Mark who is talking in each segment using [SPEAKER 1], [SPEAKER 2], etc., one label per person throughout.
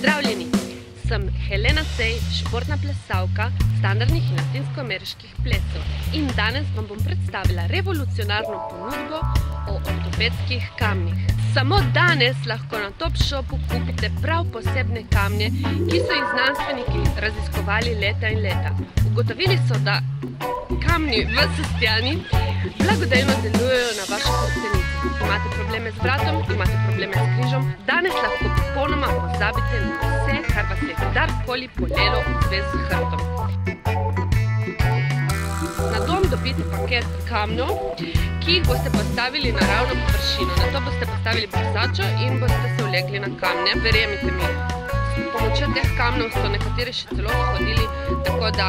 [SPEAKER 1] Pozdravljeni! Sem Helena Sej, športna plesalka standardnih in latinskoameriških plesov in danes vam bom predstavila revolucionarno ponudbo o ortopedskih kamnih. Samo danes lahko na Topshopu kupite prav posebne kamne, ki so jih znanstveniki raziskovali leta in leta. Ugotovili so, da kamni v Sestjani blagodejno delujejo na vašo hrbtenico. Imate probleme z vratom, imate probleme s križom, danes lahko popolnoma pozabite na vse, kar vas je kadarkoli bolelo v zvezi s hrbtom. Na dom dobite paket kamnov, ki jih boste postavili na ravno površino. Na to boste postavili brisačo in boste se ulegli na kamne. Verjemite mi, s pomočjo teh kamnov so nekateri še celo hodili, tako da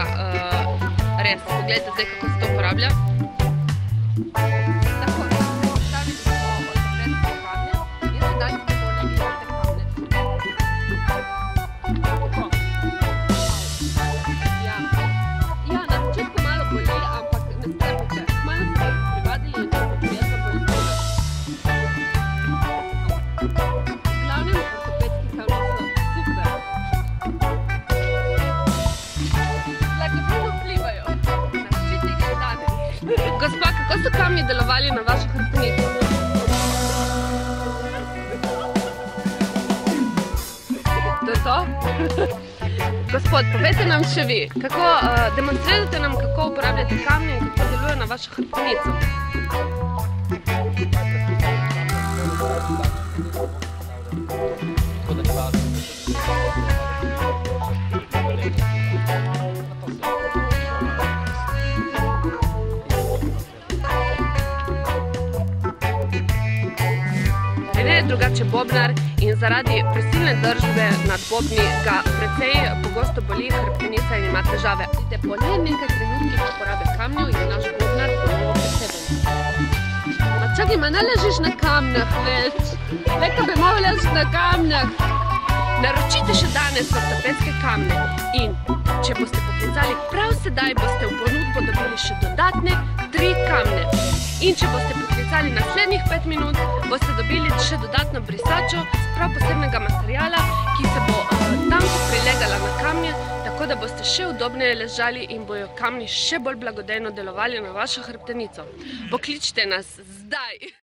[SPEAKER 1] res, pogledajte zdaj, kako se to uporablja. Gospa, kako so kamni delovali na vašo hrbtenico? To je to? Gospod, povejte nam še vi, demonstrirajte nam, kako uporabljate kamne in kako deluje na vašo hrbtenico. Rene je drugače bobnar in zaradi prisilne držbe nad bobni ga precej pogosto boli hrbtenica in ima težave. Po le nekaj trenutkih uporabe kamnjev je naš bobnar ponovno preseben. Ma čakaj, ma ne ležiš na kamnah več. Leka bi malo ležiš na kamnah. Naročite še danes ortopedske kamne in če boste poklicali prav sedaj, boste v ponudbo dobili še dodatne 3 kamne. In če boste poklicali naslednjih 5 minut, boste dobili še dodatno brisačo z prav posebnega materiala, ki se bo tanko prilegala na kamnje, tako da boste še udobneje ležali in bojo kamni še bolj blagodejno delovali na vašo hrbtenico. Pokličite nas zdaj!